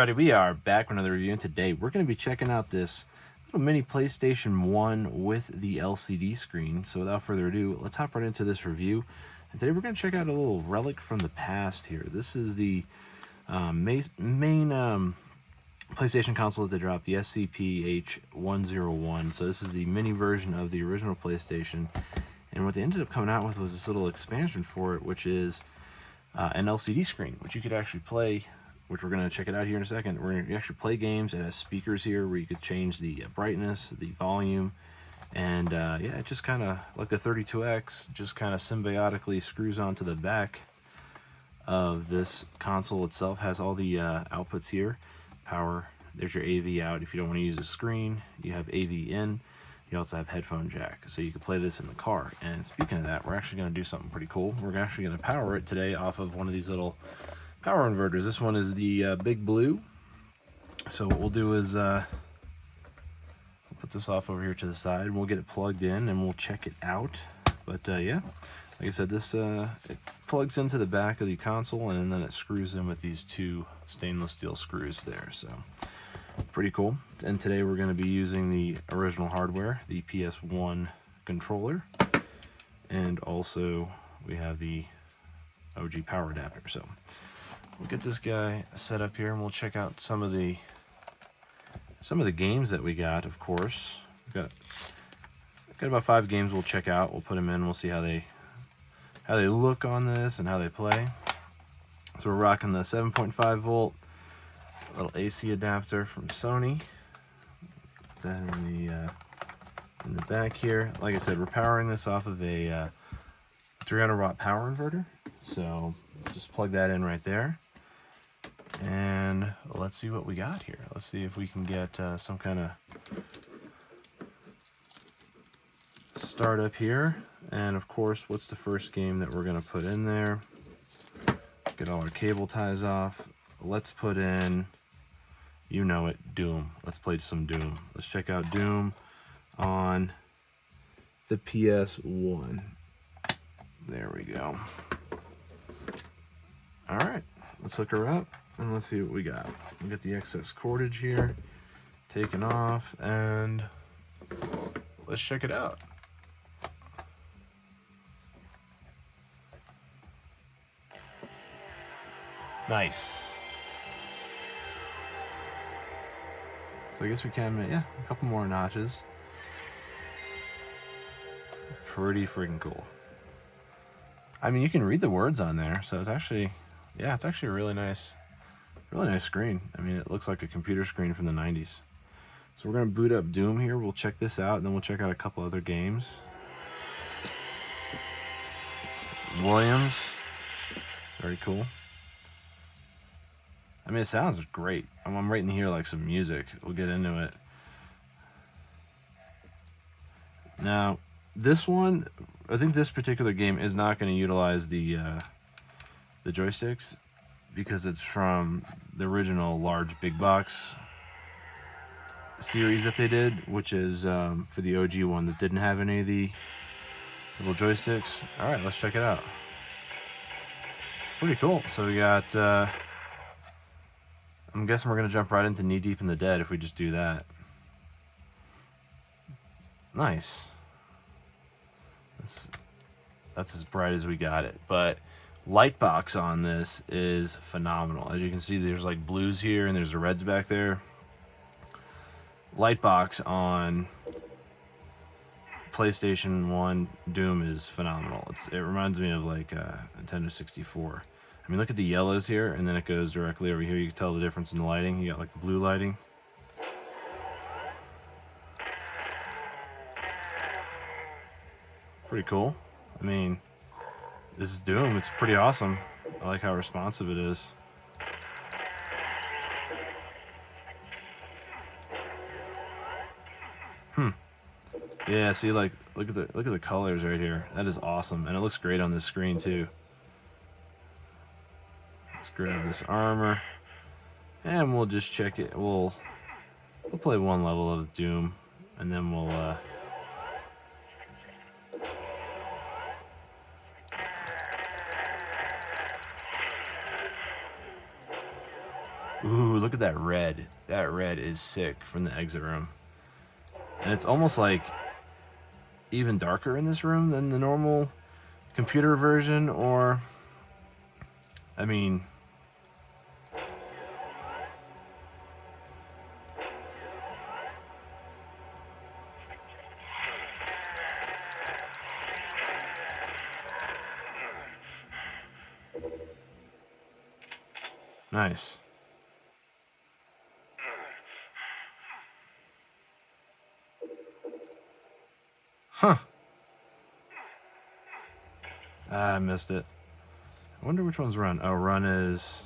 everybody, we are back with another review, and today we're going to be checking out this little mini PlayStation 1 with the LCD screen. So without further ado, let's hop right into this review. And today we're going to check out a little relic from the past here. This is the main PlayStation console that they dropped, the SCP-H101. So this is the mini version of the original PlayStation. And what they ended up coming out with was this little expansion for it, which is an LCD screen, which you could actually play, which we're going to check it out here in a second. We're going to actually play games. It has speakers here where you could change the brightness, the volume, and yeah, it just kind of, like the 32X, just kind of symbiotically screws onto the back of this console itself. Has all the outputs here. Power, there's your AV out if you don't want to use a screen. You have AV in. You also have headphone jack, so you can play this in the car. And speaking of that, we're actually going to do something pretty cool. We're actually going to power it today off of one of these little power inverters. This one is the Big Blue. So what we'll do is put this off over here to the side, and we'll get it plugged in, and we'll check it out. But yeah, like I said, this it plugs into the back of the console, and then it screws in with these two stainless steel screws there. So pretty cool. And today we're going to be using the original hardware, the PS1 controller, and also we have the OG power adapter. So we'll get this guy set up here, and we'll check out some of the games that we got. Of course, we've got about 5 games we'll check out. We'll put them in. We'll see how they look on this and how they play. So we're rocking the 7.5 volt little AC adapter from Sony. Then in the back here, like I said, we're powering this off of a 300 watt power inverter. So just plug that in right there, and let's see what we got here. Let's see if we can get some kind of start up here. And of course, what's the first game that we're going to put in there? Get all our cable ties off. Let's put in, you know it, Doom. Let's play some Doom. Let's check out Doom on the PS1. There we go. All right, let's hook her up and let's see what we got. We got the excess cordage here taken off, and let's check it out. Nice. So I guess we can, yeah, a couple more notches. Pretty freaking cool. I mean, you can read the words on there, so it's actually, yeah, it's actually a really nice screen. I mean, it looks like a computer screen from the 90s. So we're gonna boot up Doom here. We'll check this out, and then we'll check out a couple other games. Williams, very cool. I mean, it sounds great. I'm right in here like some music. We'll get into it. Now, this one, I think this particular game is not going to utilize the joysticks, because it's from the original large big box series that they did, which is for the OG one that didn't have any of the little joysticks. All right, let's check it out. Pretty cool. So we got... I'm guessing we're going to jump right into Knee Deep in the Dead if we just do that. Nice. That's as bright as we got it. But Lightbox on this is phenomenal. As you can see, there's like blues here and there's the reds back there. Lightbox on PlayStation 1 Doom is phenomenal. It reminds me of like Nintendo 64. I mean, look at the yellows here, and then it goes directly over here. You can tell the difference in the lighting. You got like the blue lighting. Pretty cool. I mean, this is Doom. It's pretty awesome. I like how responsive it is. Yeah, see, like, look at the colors right here. That is awesome, and it looks great on this screen too. Let's grab this armor, and we'll just check it. We'll play one level of Doom, and then we'll Ooh, look at that red. That red is sick from the exit room. And it's almost like even darker in this room than the normal computer version, or, I mean, nice. Huh. Ah, I missed it. I wonder which one's run. Oh, run is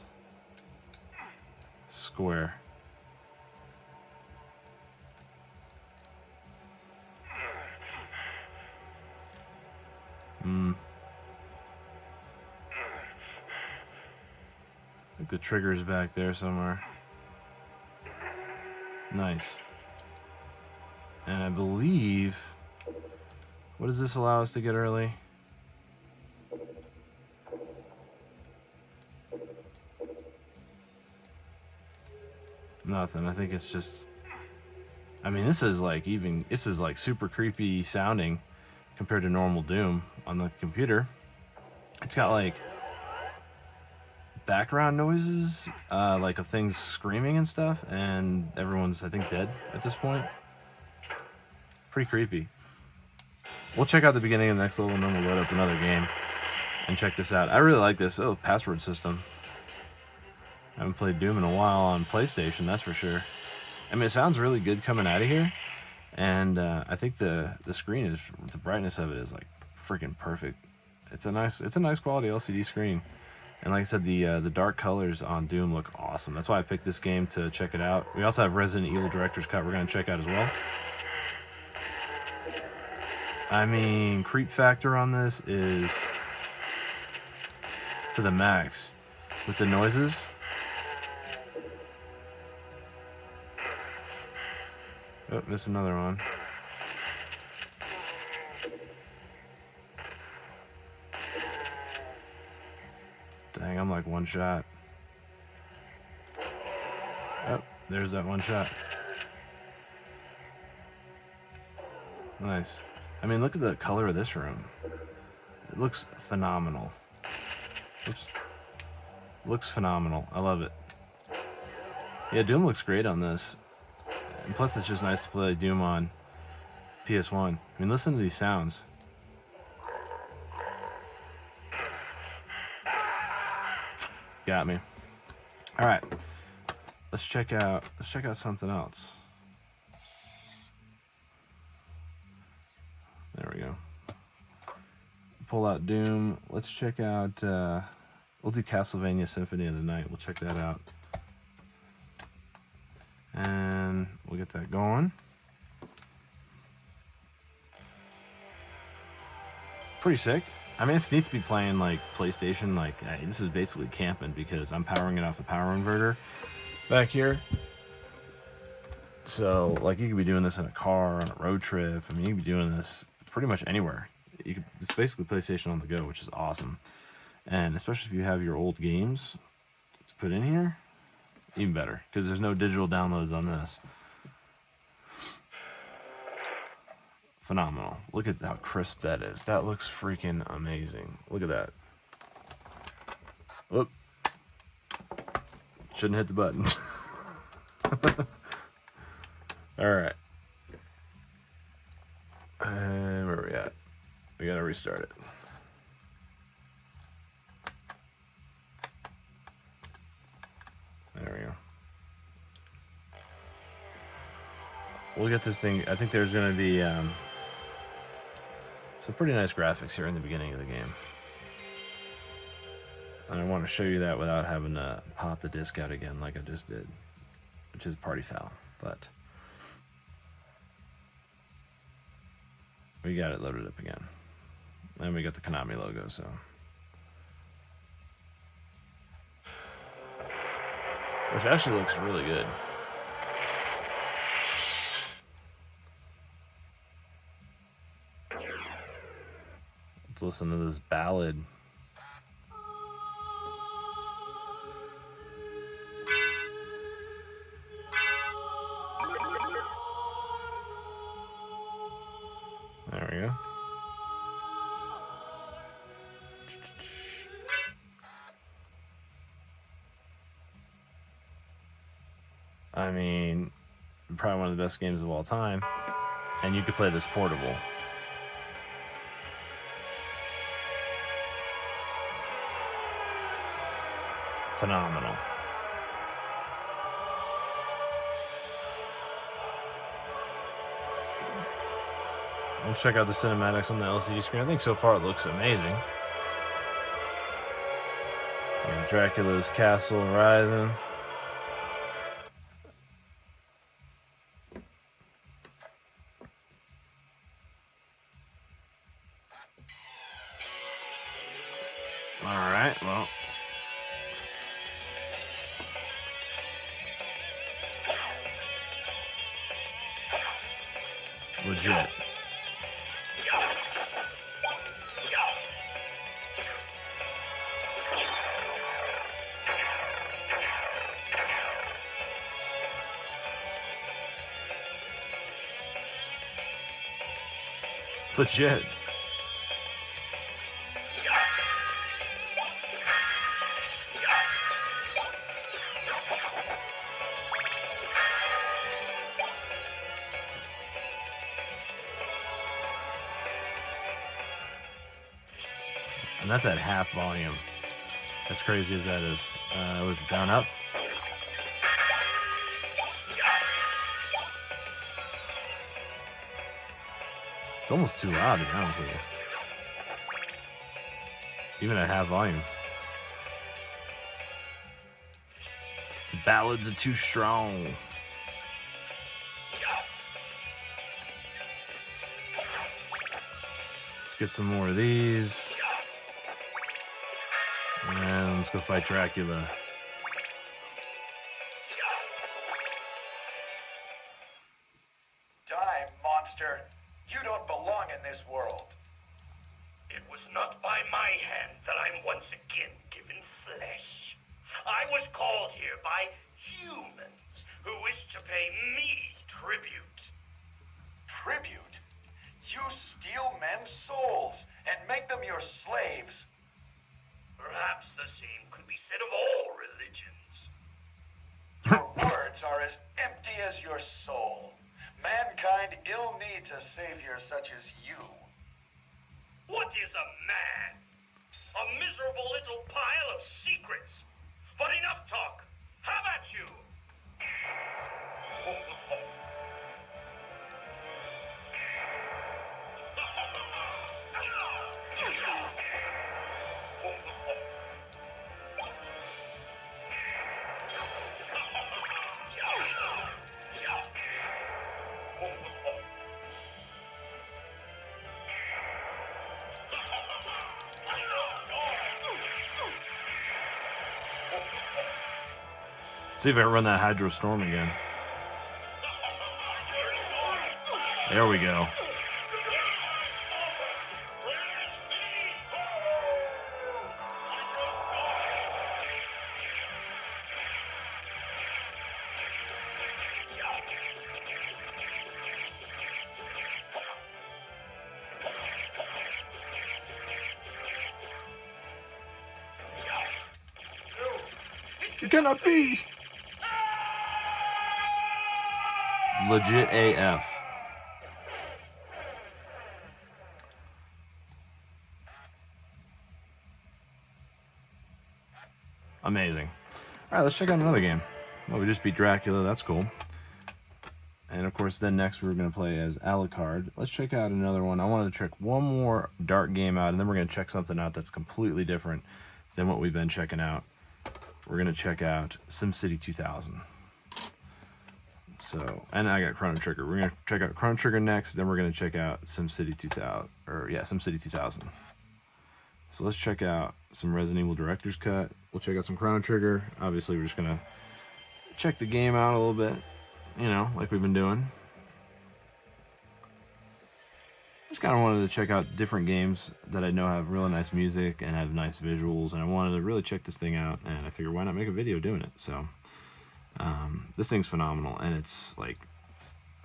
square. I think the trigger's back there somewhere. Nice. And I believe... What does this allow us to get early? Nothing. I think it's just... I mean, this is like super creepy sounding compared to normal Doom on the computer. It's got like background noises, like of things screaming and stuff, and everyone's, I think, dead at this point. Pretty creepy. We'll check out the beginning of the next level, and then we'll load up another game and check this out. I really like this. Oh, password system. I haven't played Doom in a while on PlayStation, that's for sure. I mean, it sounds really good coming out of here, and I think the screen is, the brightness of it is like freaking perfect. It's a nice quality LCD screen, and like I said, the dark colors on Doom look awesome. That's why I picked this game to check it out. We also have Resident Evil Director's Cut we're gonna check out as well. I mean, creep factor on this is to the max with the noises. Oh, missed another one. Dang, I'm like one shot. Oh, there's that one shot. Nice. I mean, look at the color of this room. It looks phenomenal. Oops. Looks phenomenal. I love it. Yeah, Doom looks great on this. And plus, it's just nice to play Doom on PS1. I mean, listen to these sounds. Got me. All right, let's check out something else. There we go. Pull out Doom. Let's check out. We'll do Castlevania Symphony of the Night. We'll check that out. And we'll get that going. Pretty sick. I mean, it's neat to be playing like PlayStation. Like, this is basically camping because I'm powering it off a power inverter back here. So, like, you could be doing this in a car, on a road trip. I mean, you could be doing this pretty much anywhere. It's basically PlayStation on the go, which is awesome. And especially if you have your old games to put in here, even better, because there's no digital downloads on this. Phenomenal. Look at how crisp that is. That looks freaking amazing. Look at that. Whoop. Shouldn't hit the button. Alright. And where are we at? We gotta restart it. There we go. We'll get this thing. I think there's going to be some pretty nice graphics here in the beginning of the game. And I want to show you that without having to pop the disc out again like I just did, which is party foul. But we got it loaded up again. And we got the Konami logo, so. Which actually looks really good. Let's listen to this ballad. There you go. I mean, probably one of the best games of all time. And you could play this portable. Phenomenal. Let's check out the cinematics on the LCD screen. I think so far it looks amazing. Dracula's castle rising. Alright, well. Legit. Legit. And that's at half volume. As crazy as that is. Was it down up? It's almost too loud, to be honest with you. Even at half volume. The ballads are too strong. Let's get some more of these. And let's go fight Dracula. Die, monster. You don't belong in this world. It was not by my hand that I'm once again given flesh. I was called here by humans who wish to pay me tribute. Tribute? You steal men's souls and make them your slaves. Perhaps the same could be said of all religions. Your words are as empty as your soul. Mankind ill needs a savior such as you. What is a man? A miserable little pile of secrets. But enough talk. Have at you! See if I can run that Hydro Storm again. There we go. It cannot be. Legit AF. Amazing. Alright, let's check out another game. Well, we just beat Dracula, that's cool. And of course, then next we're going to play as Alucard. Let's check out another one. I wanted to check one more dark game out, and then we're going to check something out that's completely different than what we've been checking out. We're going to check out SimCity 2000. So, and I got Chrono Trigger. We're going to check out Chrono Trigger next, then we're going to check out SimCity 2000, SimCity 2000. So let's check out some Resident Evil Director's Cut. We'll check out some Chrono Trigger. Obviously, we're just going to check the game out a little bit, you know, like we've been doing. Just kind of wanted to check out different games that I know have really nice music and have nice visuals, and I wanted to really check this thing out, and I figured why not make a video doing it. So this thing's phenomenal, and it's like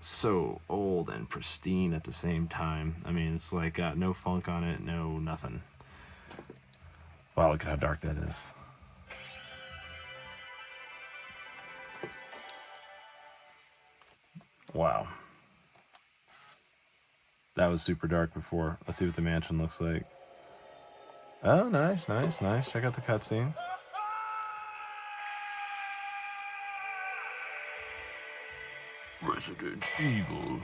so old and pristine at the same time. I mean, it's like got no funk on it, no nothing. Wow, look at how dark that is. Wow. That was super dark before. Let's see what the mansion looks like. Oh, nice, nice, nice. Check out the cutscene. Resident Evil.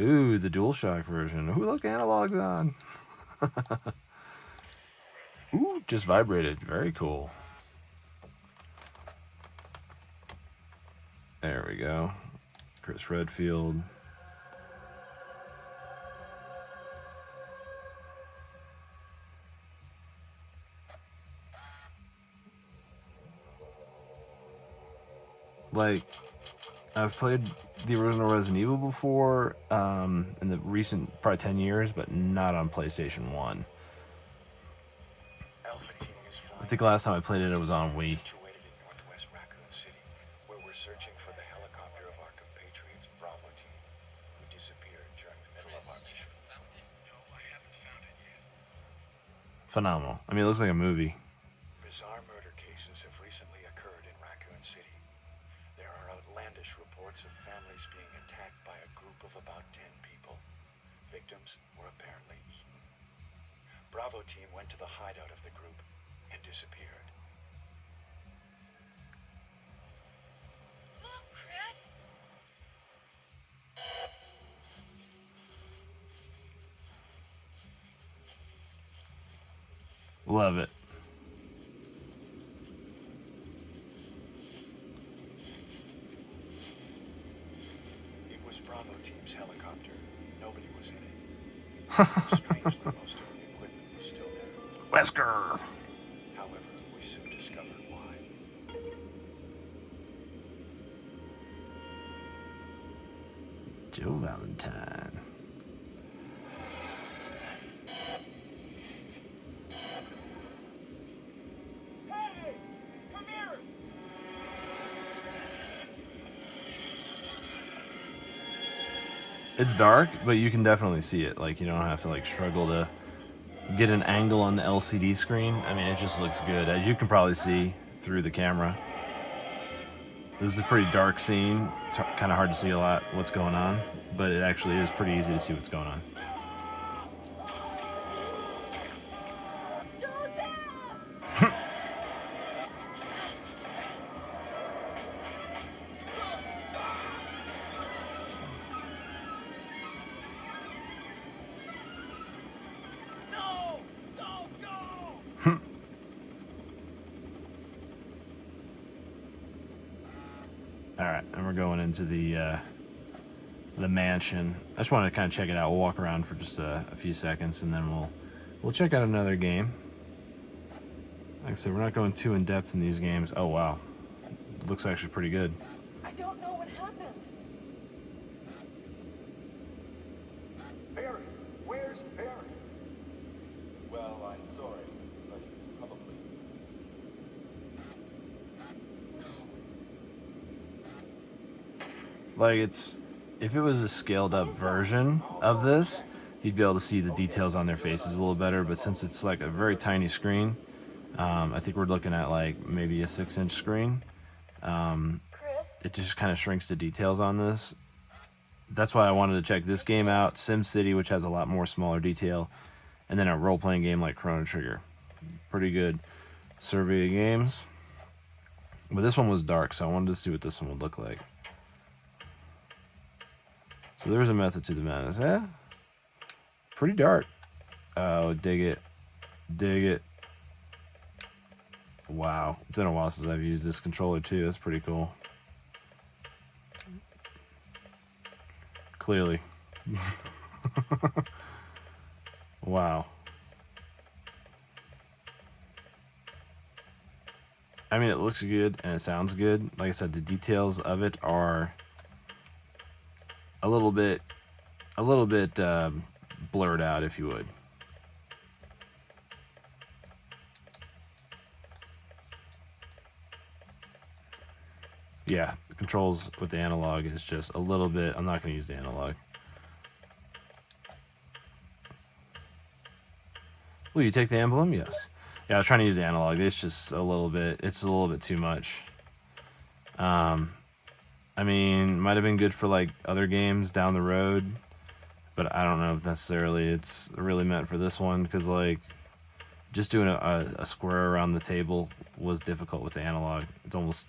Ooh, the DualShock version. Ooh, look, analog's on. Ooh, just vibrated. Very cool. There we go. Chris Redfield. Like, I've played the original Resident Evil before, in the recent, probably 10 years, but not on PlayStation 1. Alpha team is I think the last time I played it, it was on Wii. situated in northwest Raccoon City, where we're searching for the helicopter of our compatriots Bravo team, who disappeared during the middle of our mission. No, I haven't found it yet. Phenomenal. I mean, it looks like a movie. Bizarre murder cases have recently occurred in Raccoon City. There are outlandish reports of families being attacked by a group of about 10 people. Victims were apparently eaten. Bravo team went to the hideout of the group and disappeared. Look, Chris! Love it. It was Bravo team's helicopter. Nobody was in it. Strangely, most of the equipment was still there. Wesker. However, we soon discovered why. Joe Valentine. Hey! Come here! It's dark, but you can definitely see it. Like, you don't have to like struggle to get an angle on the LCD screen. I mean, it just looks good, as you can probably see through the camera. This is a pretty dark scene. It's kind of hard to see a lot what's going on, but it actually is pretty easy to see what's going on. Joseph! No! Don't go! All right, and we're going into the mansion. I just wanted to kind of check it out. We'll walk around for just a few seconds, and then we'll check out another game. Like I said, we're not going too in depth in these games. Oh wow, looks actually pretty good. I don't know what happened. Barry! Where's Barry? Well, I'm sorry, but he's probably... Like, if it was a scaled up version of this, you'd be able to see the details on their faces a little better. But since it's like a very tiny screen, I think we're looking at like maybe a 6-inch screen. Chris? It just kind of shrinks the details on this. That's why I wanted to check this game out, SimCity, which has a lot more smaller detail, and then a role-playing game like Chrono Trigger. Pretty good survey of games. But this one was dark, so I wanted to see what this one would look like. So there's a method to the madness. Yeah, pretty dark. Oh, dig it. Dig it. Wow. It's been a while since I've used this controller too. That's pretty cool. Clearly. Wow. I mean, it looks good and it sounds good. Like I said, the details of it are a little bit blurred out, if you would. Yeah, the controls with the analog is just a little bit. I'm not going to use the analog. Will you take the emblem? Yes. Yeah, I was trying to use the analog. It's just a little bit. It's a little bit too much. I mean, might have been good for like other games down the road, but I don't know if necessarily it's really meant for this one, because like just doing a square around the table was difficult with the analog. It's almost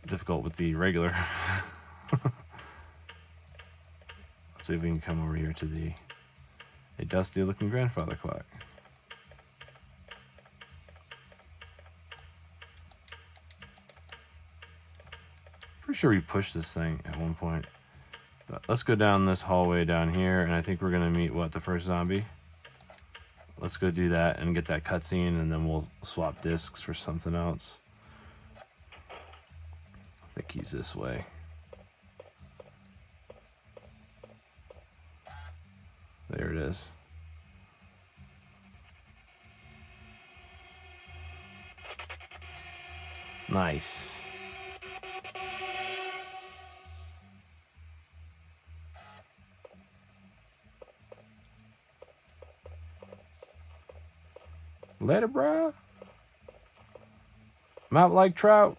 difficult with the regular. Let's see if we can come over here to a dusty looking grandfather clock. Pretty sure we pushed this thing at one point. But let's go down this hallway down here, and I think we're gonna meet the first zombie. Let's go do that and get that cutscene, and then we'll swap discs for something else. I think he's this way. There it is. Nice. Later, bruh. I'm out like trout.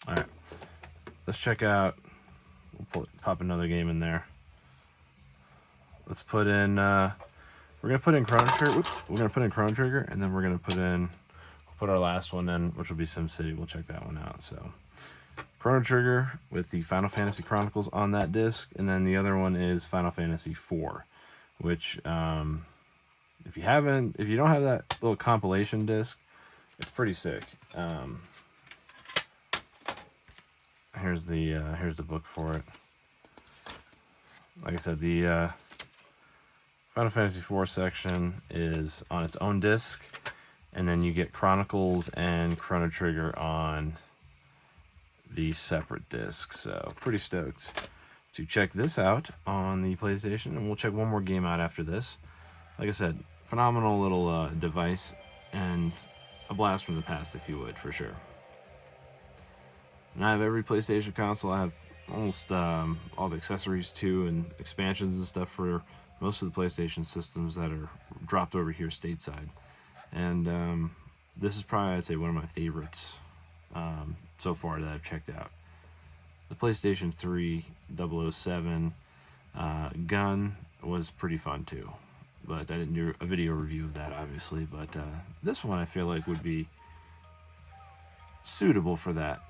Alright. Let's check out. We'll pop another game in there. Let's put in we're gonna put in Chrono Trigger. Oops, we're gonna put in Chrono Trigger, and then we're gonna put our last one in, which will be SimCity. We'll check that one out. So Chrono Trigger with the Final Fantasy Chronicles on that disc, and then the other one is Final Fantasy IV, which if you don't have that little compilation disc, it's pretty sick. Here's the book for it. Like I said, the Final Fantasy IV section is on its own disc, and then you get Chronicles and Chrono Trigger on the separate disc. So pretty stoked to check this out on the PlayStation, and we'll check one more game out after this. Like I said, phenomenal little device, and a blast from the past, if you would, for sure. And I have every PlayStation console. I have almost all the accessories too, and expansions and stuff for most of the PlayStation systems that are dropped over here stateside. And this is probably, I'd say, one of my favorites so far that I've checked out. The PlayStation 3 007 gun was pretty fun too, but I didn't do a video review of that, obviously. But this one I feel like would be suitable for that,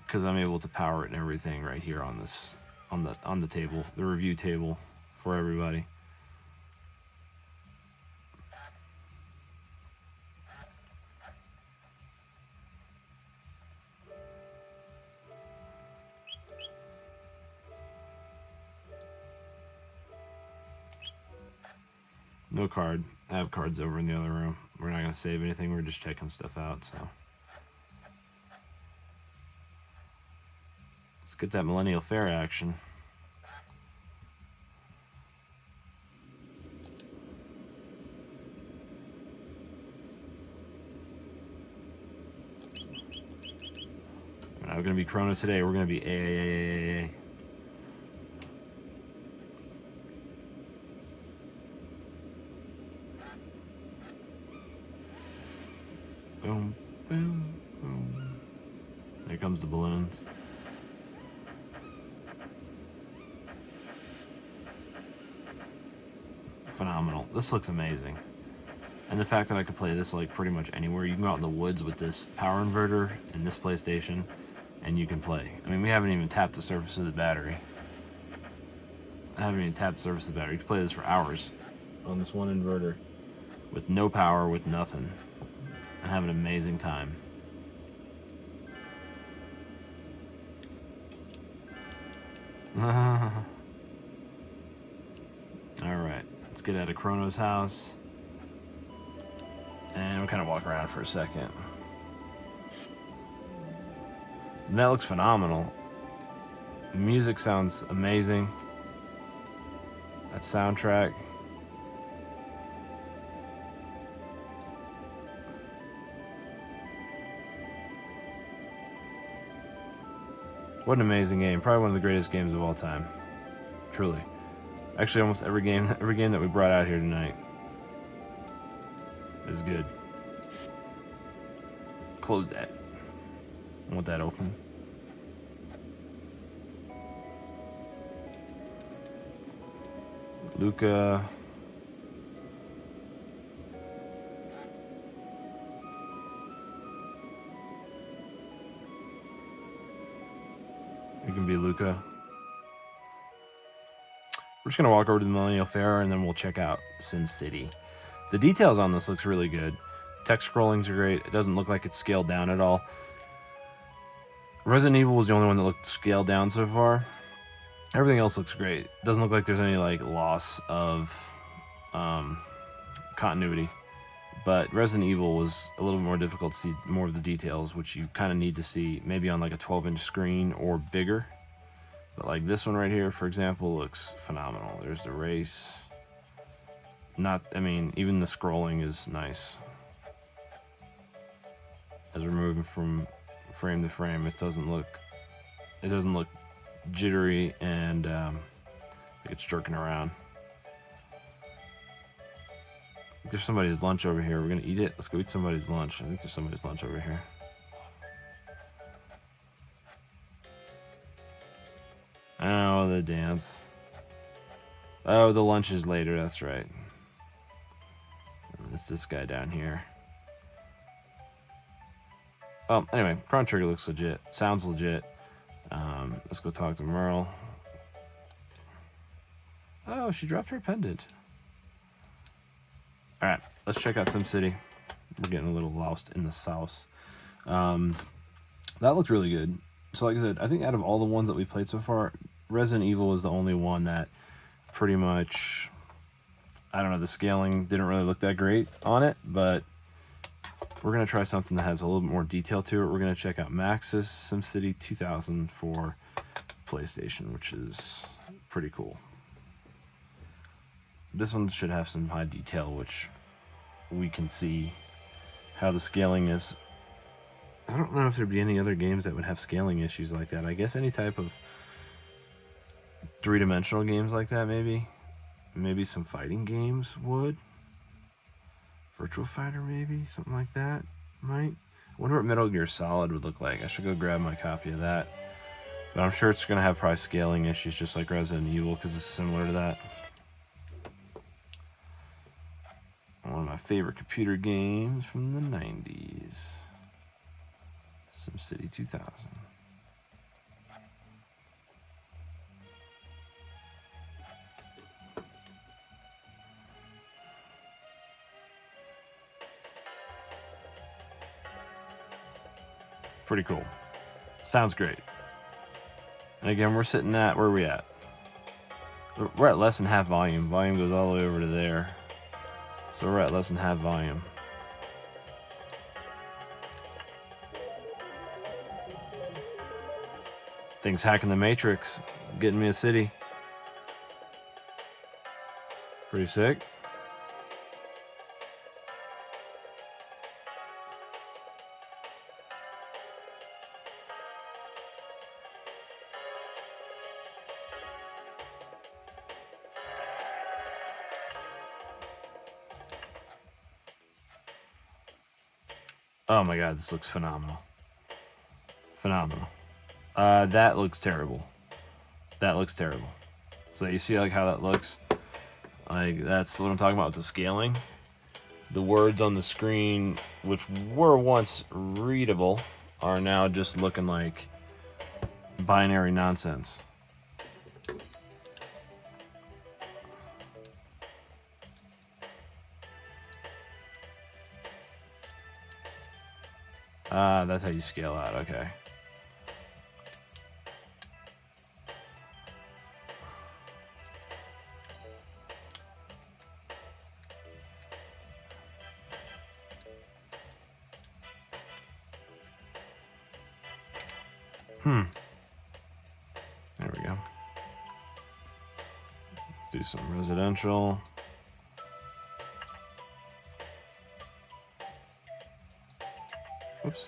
because I'm able to power it and everything right here on the table, the review table for everybody. No card. I have cards over in the other room. We're not going to save anything. We're just checking stuff out, so. Let's get that Millennial Fair action. We're not going to be Chrono today. We're going to be A. Boom, boom, boom. There comes the balloons. Phenomenal. This looks amazing. And the fact that I could play this like pretty much anywhere. You can go out in the woods with this power inverter and this PlayStation, and you can play. I mean, we haven't even tapped the surface of the battery. I haven't even tapped the surface of the battery. You can play this for hours on this one inverter with no power, with nothing, and have an amazing time. Alright, let's get out of Chrono's house. And we'll kind of walk around for a second. And that looks phenomenal. The music sounds amazing. That soundtrack. What an amazing game. Probably one of the greatest games of all time. Truly. Actually, almost every game that we brought out here tonight is good. Close that. I want that open. Luca. It can be Luca. We're just going to walk over to the Millennial Fair and then we'll check out SimCity. The details on this looks really good. Text scrollings are great. It doesn't look like it's scaled down at all. Resident Evil was the only one that looked scaled down so far. Everything else looks great. It doesn't look like there's any like loss of continuity. But Resident Evil was a little more difficult to see more of the details, which you kind of need to see maybe on like a 12-inch screen or bigger. But like this one right here, for example, looks phenomenal. There's the race. Even the scrolling is nice. As we're moving from frame to frame, it doesn't look jittery and like it's jerking around. There's somebody's lunch over here. We're gonna eat it. Let's go eat somebody's lunch. I think there's somebody's lunch over here. Oh, the dance. Oh, the lunch is later. That's right. It's this guy down here. Oh, anyway, Chrono Trigger looks legit. Sounds legit. Let's go talk to Merle. Oh, she dropped her pendant. Alright, let's check out SimCity. We're getting a little lost in the sauce. That looked really good. So like I said, I think out of all the ones that we played so far, Resident Evil was the only one that pretty much, I don't know, the scaling didn't really look that great on it, but we're going to try something that has a little bit more detail to it. We're going to check out Maxis SimCity 2000 for PlayStation, which is pretty cool. This one should have some high detail, which we can see how the scaling is. I don't know if there'd be any other games that would have scaling issues like that. I guess any type of three-dimensional games like that, maybe. Maybe some fighting games would. Virtual Fighter, maybe? Something like that. Might. I wonder what Metal Gear Solid would look like. I should go grab my copy of that. But I'm sure it's going to have probably scaling issues just like Resident Evil because it's similar to that. One of my favorite computer games from the 90s. SimCity 2000. Pretty cool. Sounds great. And again, we're sitting at, where are we at? We're at less than half volume. Volume goes all the way over to there. So we're at less than half volume. Things hacking the Matrix, getting me a city. Pretty sick. Oh my god, this looks phenomenal. Phenomenal. That looks terrible. That looks terrible. So you see like how that looks? Like that's what I'm talking about with the scaling. The words on the screen, which were once readable, are now just looking like binary nonsense. That's how you scale out, okay. There we go. Do some residential. Oops.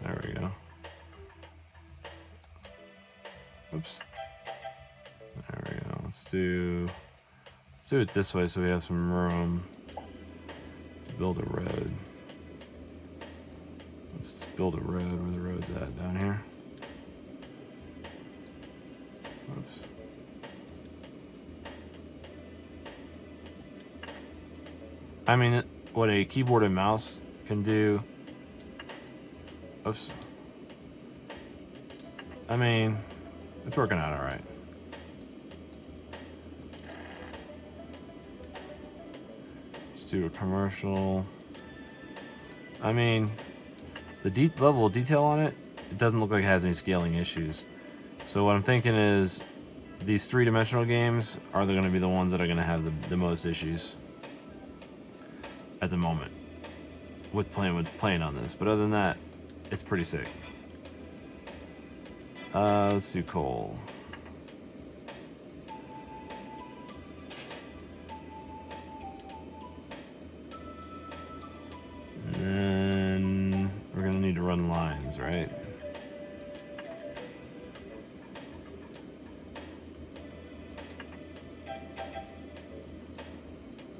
There we go. Oops. There we go. Let's do it this way so we have some room to build a road. Let's build a road where the road's at down here. Oops. I mean, what a keyboard and mouse can do. Oops. I mean, it's working out all right. Let's do a commercial. I mean, the level of detail on it, it doesn't look like it has any scaling issues. So what I'm thinking is these three-dimensional games are going to be the ones that are going to have the most issues at the moment with playing on this. But other than that, it's pretty sick. Let's do coal. And then we're gonna need to run lines, right?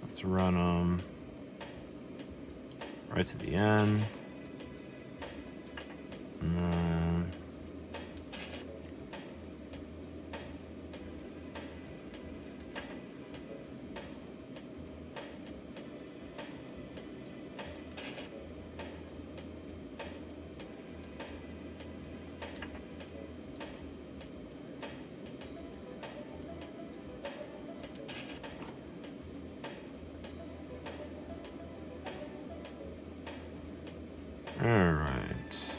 Let's run them right to the end. And then alright.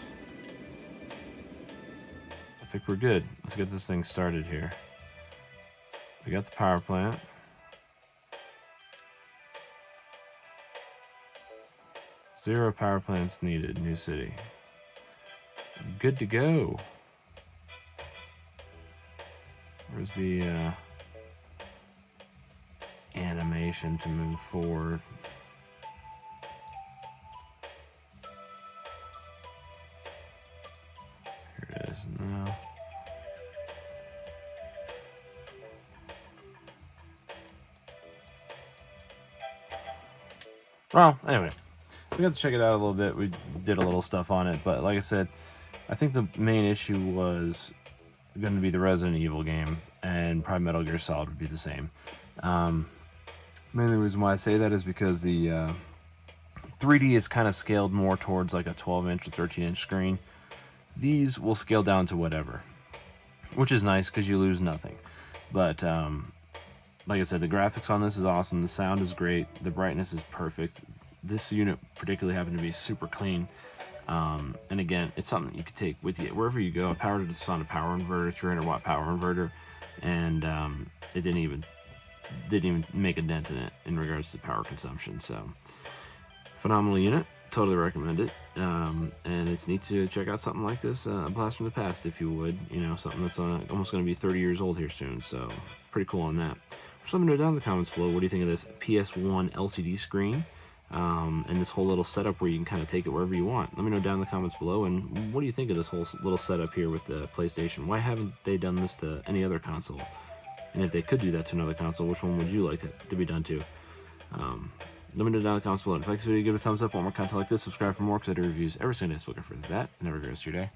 I think we're good. Let's get this thing started here. We got the power plant. Zero power plants needed, new city. Good to go. Where's the animation to move forward? Here it is. No. Well, anyway, we got to check it out a little bit. We did a little stuff on it, but like I said, I think the main issue was going to be the Resident Evil game, and probably Metal Gear Solid would be the same. Mainly the reason why I say that is because the 3D is kind of scaled more towards like a 12-inch or 13-inch screen. These will scale down to whatever, which is nice because you lose nothing. But like I said, the graphics on this is awesome. The sound is great. The brightness is perfect. This unit particularly happened to be super clean. And again, it's something you could take with you wherever you go. I powered it on a power inverter, 300-watt power inverter, and it didn't even make a dent in it in regards to power consumption. So phenomenal unit, totally recommend it. And it's neat to check out something like this, a blast from the past, if you would. You know, something that's almost going to be 30 years old here soon. So pretty cool on that. Just let me know down in the comments below, what do you think of this PS1 LCD screen? And this whole little setup where you can kind of take it wherever you want. Let me know down in the comments below, and what do you think of this whole little setup here with the PlayStation? Why haven't they done this to any other console? And if they could do that to another console, which one would you like it to be done to? Let me know down in the comments below. If you like this video, give it a thumbs up. Want more content like this, subscribe for more, because I do reviews every single day. So looking for that, and have a great rest of your day.